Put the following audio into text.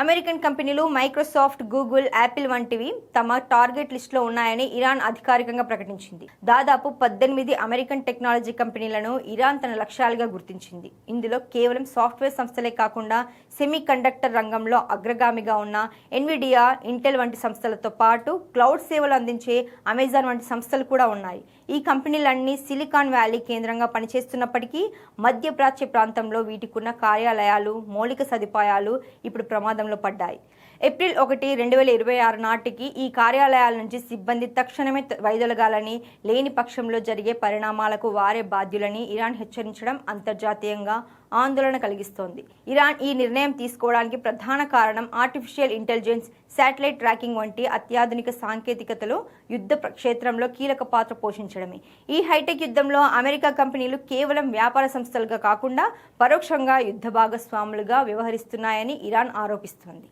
American కంపెనీలు Microsoft, Google, Apple వంటివి తమ టార్గెట్ లిస్టులో ఉన్నాయని ఇరాన్ అధికారికంగా ప్రకటించింది. దాదాపు 18 అమెరికన్ టెక్నాలజీ కంపెనీలను ఇరాన్ తన లక్ష్యాలుగా గుర్తించింది. ఇందులో కేవలం సాఫ్ట్వేర్ సంస్థలే కాకుండా సెమీ కండక్టర్ రంగంలో అగ్రగామిగా ఉన్న ఎన్విడియా, ఇంటెల్ వంటి సంస్థలతో పాటు క్లౌడ్ సేవలు అందించే అమెజాన్ వంటి సంస్థలు కూడా ఉన్నాయి. ఈ కంపెనీలన్నీ సిలికాన్ వ్యాలీ కేంద్రంగా పనిచేస్తున్నప్పటికీ మధ్యప్రాచ్య ప్రాంతంలో వీటికున్న కార్యాలయాలు, మౌలిక సదుపాయాలు ఇప్పుడు ప్రమాదంలో పడ్డాయి. ఏప్రిల్ 1, 2026 నాటికి ఈ కార్యాలయాల నుంచి సిబ్బంది తక్షణమే వైదొలగాలని, లేని పక్షంలో జరిగే పరిణామాలకు వారే బాధ్యులని ఇరాన్ హెచ్చరించడం అంతర్జాతీయంగా ఆందోళన కలిగిస్తోంది. ఇరాన్ ఈ నిర్ణయం తీసుకోవడానికి ప్రధాన కారణం ఆర్టిఫిషియల్ ఇంటెలిజెన్స్, శాటిలైట్ ట్రాకింగ్ వంటి అత్యాధునిక సాంకేతికతలో యుద్ధ క్షేత్రంలో కీలక పాత్ర పోషించడమే. ఈ హైటెక్ యుద్ధంలో అమెరికా కంపెనీలు కేవలం వ్యాపార సంస్థలుగా కాకుండా పరోక్షంగా యుద్ధ భాగస్వాములుగా వ్యవహరిస్తున్నాయని ఇరాన్ ఆరోపిస్తోంది.